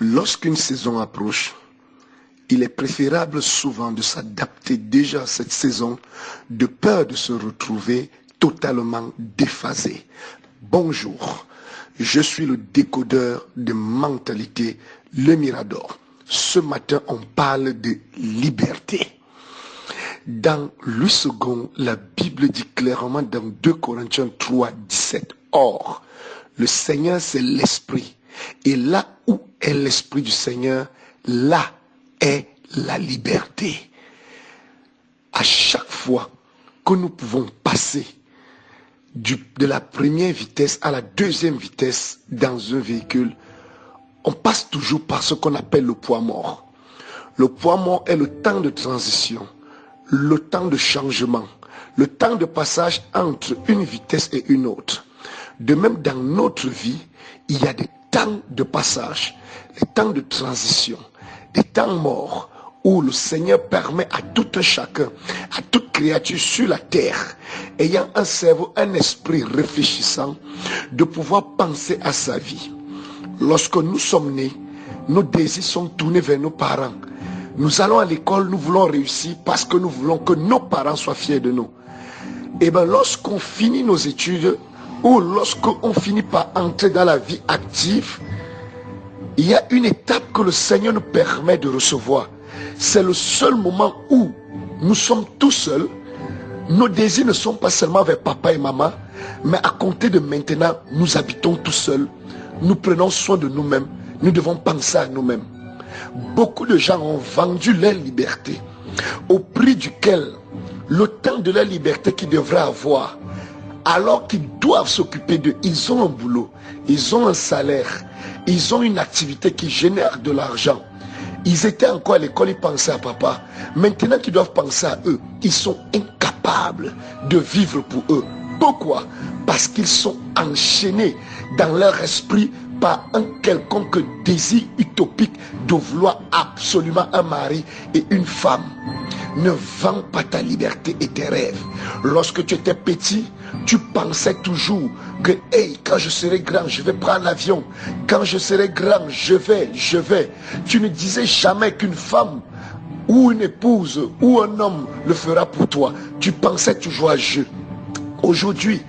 Lorsqu'une saison approche, il est préférable souvent de s'adapter déjà à cette saison de peur de se retrouver totalement déphasé. Bonjour, je suis le décodeur de mentalité, le Mirador. Ce matin, on parle de liberté. Dans le second, la Bible dit clairement dans 2 Corinthiens 3, 17, « Or, le Seigneur, c'est l'Esprit. Et là où est l'Esprit du Seigneur, là est la liberté. » À chaque fois que nous pouvons passer de la première vitesse à la deuxième vitesse dans un véhicule, on passe toujours par ce qu'on appelle le poids mort. Le poids mort est le temps de transition, le temps de changement, le temps de passage entre une vitesse et une autre. De même, dans notre vie, il y a des temps de passage, des temps de transition, des temps morts, où le Seigneur permet à tout un chacun, à toute créature sur la terre, ayant un cerveau, un esprit réfléchissant, de pouvoir penser à sa vie. Lorsque nous sommes nés, nos désirs sont tournés vers nos parents. Nous allons à l'école, nous voulons réussir parce que nous voulons que nos parents soient fiers de nous. Et bien lorsqu'on finit nos études, ou lorsqu'on finit par entrer dans la vie active, il y a une étape que le Seigneur nous permet de recevoir. C'est le seul moment où nous sommes tout seuls. Nos désirs ne sont pas seulement vers papa et maman, mais à compter de maintenant, nous habitons tout seuls. Nous prenons soin de nous-mêmes. Nous devons penser à nous-mêmes. Beaucoup de gens ont vendu leur liberté au prix duquel le temps de leur liberté qu'ils devraient avoir, alors qu'ils doivent s'occuper d'eux, ils ont un boulot, ils ont un salaire, ils ont une activité qui génère de l'argent. Ils étaient encore à l'école, ils pensaient à papa. Maintenant qu'ils doivent penser à eux, ils sont incapables de vivre pour eux. Pourquoi? Parce qu'ils sont enchaînés dans leur esprit par un quelconque désir utopique de vouloir absolument un mari et une femme. Ne vends pas ta liberté et tes rêves. Lorsque tu étais petit, tu pensais toujours que hey, quand je serai grand, je vais prendre l'avion. Quand je serai grand, je vais. Tu ne disais jamais qu'une femme ou une épouse ou un homme le fera pour toi. Tu pensais toujours à Dieu. Aujourd'hui,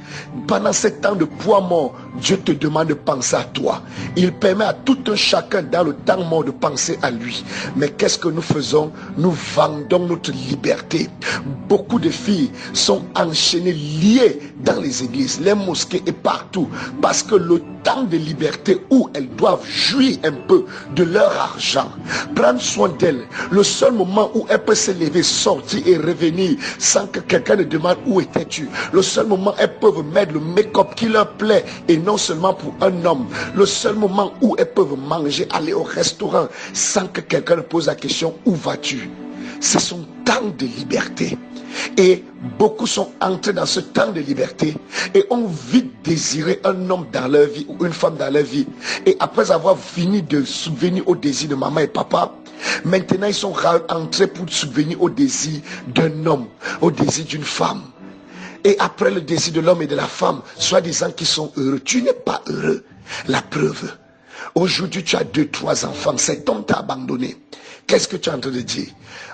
pendant ces temps de poids mort, Dieu te demande de penser à toi. Il permet à tout un chacun dans le temps mort de penser à lui. Mais qu'est-ce que nous faisons? Nous vendons notre liberté. Beaucoup de filles sont enchaînées, liées dans les églises, les mosquées et partout. Parce que le temps de liberté où elles doivent jouir un peu de leur argent, prendre soin d'elles, le seul moment où elles peuvent se lever, sortir et revenir sans que quelqu'un ne demande où étais-tu, le seul moment où elles peuvent mettre le make-up qui leur plaît et non seulement pour un homme, le seul moment où elles peuvent manger, aller au restaurant sans que quelqu'un ne pose la question où vas-tu, c'est son temps de liberté. Et beaucoup sont entrés dans ce temps de liberté et ont vite désiré un homme dans leur vie ou une femme dans leur vie. Et après avoir fini de subvenir au désir de maman et papa, maintenant ils sont entrés pour subvenir au désir d'un homme, au désir d'une femme. Et après le désir de l'homme et de la femme, soi-disant qu'ils sont heureux. Tu n'es pas heureux. La preuve, aujourd'hui tu as 2, 3 enfants, cet homme t'a abandonné. Qu'est-ce que tu es en train de dire?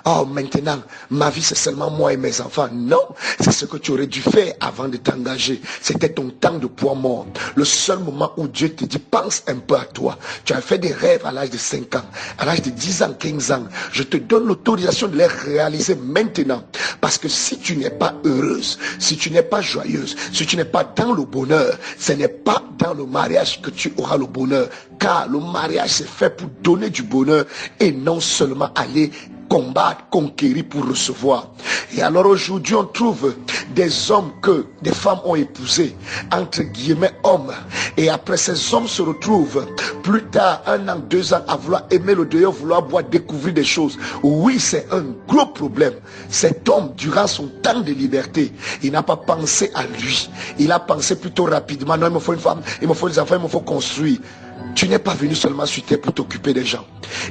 Oh, maintenant, ma vie c'est seulement moi et mes enfants. Non, c'est ce que tu aurais dû faire avant de t'engager. C'était ton temps de poids mort. Le seul moment où Dieu te dit, pense un peu à toi. Tu as fait des rêves à l'âge de 5 ans, à l'âge de 10 ans, 15 ans. Je te donne l'autorisation de les réaliser maintenant. Parce que si tu n'es pas heureuse, si tu n'es pas joyeuse, si tu n'es pas dans le bonheur, ce n'est pas dans le mariage que tu auras le bonheur. Car le mariage c'est fait pour donner du bonheur et non seulement aller combattre, conquérir pour recevoir. Et alors aujourd'hui on trouve des hommes que des femmes ont épousés, entre guillemets hommes, et après ces hommes se retrouvent plus tard, 1 an, 2 ans, à vouloir aimer le dehors, vouloir boire, découvrir des choses. Oui, c'est un gros problème. Cet homme, durant son temps de liberté, il n'a pas pensé à lui, il a pensé plutôt rapidement, non, il me faut une femme, il me faut des enfants, il me faut construire. Tu n'es pas venu seulement sur terre pour t'occuper des gens.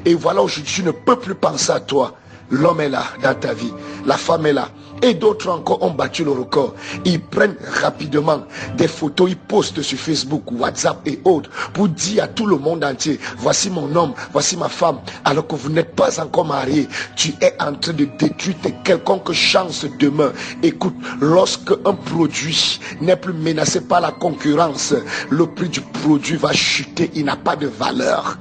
Et voilà, aujourd'hui, tu ne peux plus penser à toi. L'homme est là dans ta vie, la femme est là. Et d'autres encore ont battu le record. Ils prennent rapidement des photos, ils postent sur Facebook, WhatsApp et autres pour dire à tout le monde entier, voici mon homme, voici ma femme. Alors que vous n'êtes pas encore marié, tu es en train de détruire tes quelconque chance demain. Écoute, lorsque un produit n'est plus menacé par la concurrence, le prix du produit va chuter, il n'a pas de valeur.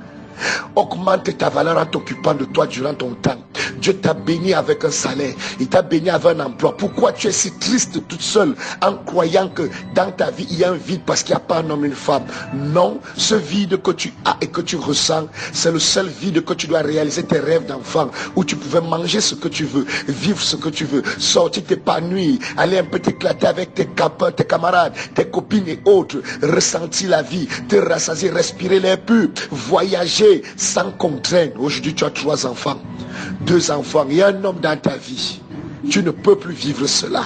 Augmente ta valeur en t'occupant de toi durant ton temps. Dieu t'a béni avec un salaire, il t'a béni avec un emploi. Pourquoi tu es si triste toute seule en croyant que dans ta vie il y a un vide parce qu'il n'y a pas un homme et une femme? Non, ce vide que tu as et que tu ressens, c'est le seul vide que tu dois réaliser tes rêves d'enfant, où tu pouvais manger ce que tu veux, vivre ce que tu veux, sortir t'épanouir, aller un peu t'éclater avec tes copains, tes camarades, tes copines et autres, ressentir la vie, te rassasier, respirer l'air pur, voyager sans contrainte. Aujourd'hui tu as 3 enfants, 2 enfants et un homme dans ta vie. Tu ne peux plus vivre cela.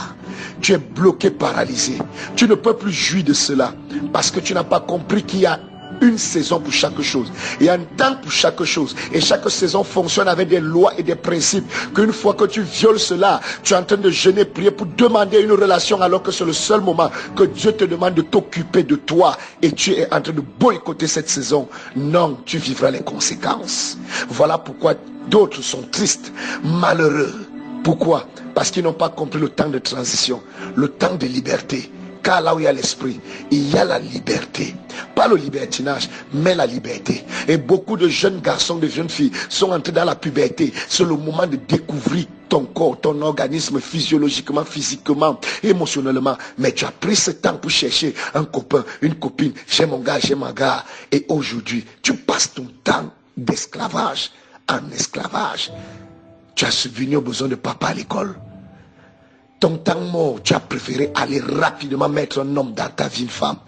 Tu es bloqué, paralysé. Tu ne peux plus jouir de cela parce que tu n'as pas compris qu'il y a une saison pour chaque chose. Il y a un temps pour chaque chose. Et chaque saison fonctionne avec des lois et des principes. Qu'une fois que tu violes cela, tu es en train de jeûner, prier pour demander une relation alors que c'est le seul moment que Dieu te demande de t'occuper de toi. Et tu es en train de boycotter cette saison. Non, tu vivras les conséquences. Voilà pourquoi d'autres sont tristes, malheureux. Pourquoi? Parce qu'ils n'ont pas compris le temps de transition, le temps de liberté. Car là où il y a l'esprit, il y a la liberté. Pas le libertinage, mais la liberté. Et beaucoup de jeunes garçons, de jeunes filles sont entrés dans la puberté. C'est le moment de découvrir ton corps, ton organisme, physiologiquement, physiquement, émotionnellement. Mais tu as pris ce temps pour chercher un copain, une copine, chez mon gars, chez ma gars. Et aujourd'hui, tu passes ton temps d'esclavage en esclavage. Tu as subvenu aux besoins de papa à l'école. Ton temps mort, tu as préféré aller rapidement mettre un homme dans ta vie, une femme.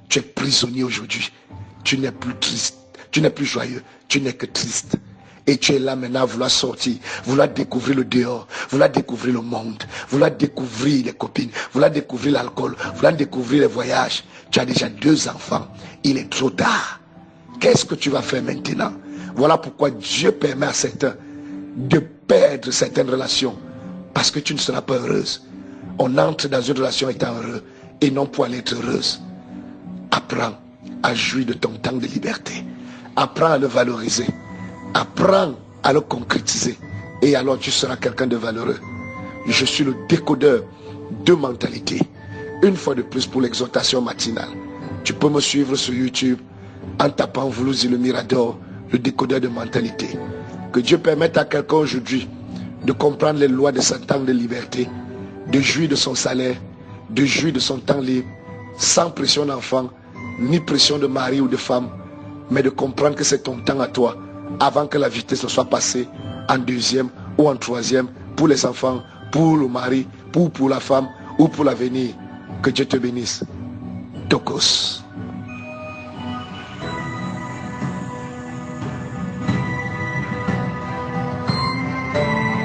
Tu es prisonnier aujourd'hui. Tu n'es plus triste, tu n'es plus joyeux, tu n'es que triste. Et tu es là maintenant à vouloir sortir, vouloir découvrir le dehors, vouloir découvrir le monde, vouloir découvrir les copines, vouloir découvrir l'alcool, vouloir découvrir les voyages. Tu as déjà 2 enfants, il est trop tard. Qu'est-ce que tu vas faire maintenant? Voilà pourquoi Dieu permet à certains de perdre certaines relations. Parce que tu ne seras pas heureuse. On entre dans une relation étant heureux et non pour aller être heureuse. Apprends à jouir de ton temps de liberté. Apprends à le valoriser. Apprends à le concrétiser. Et alors tu seras quelqu'un de valeureux. Je suis le décodeur de mentalité. Une fois de plus pour l'exhortation matinale. Tu peux me suivre sur YouTube en tapant Voulouzi le Mirador, le décodeur de mentalité. Que Dieu permette à quelqu'un aujourd'hui de comprendre les lois de son temps de liberté, de jouir de son salaire, de jouir de son temps libre, sans pression d'enfant, ni pression de mari ou de femme, mais de comprendre que c'est ton temps à toi, avant que la vitesse ne soit passée en 2e ou en 3e, pour les enfants, pour le mari, pour la femme, ou pour l'avenir. Que Dieu te bénisse. Tokos.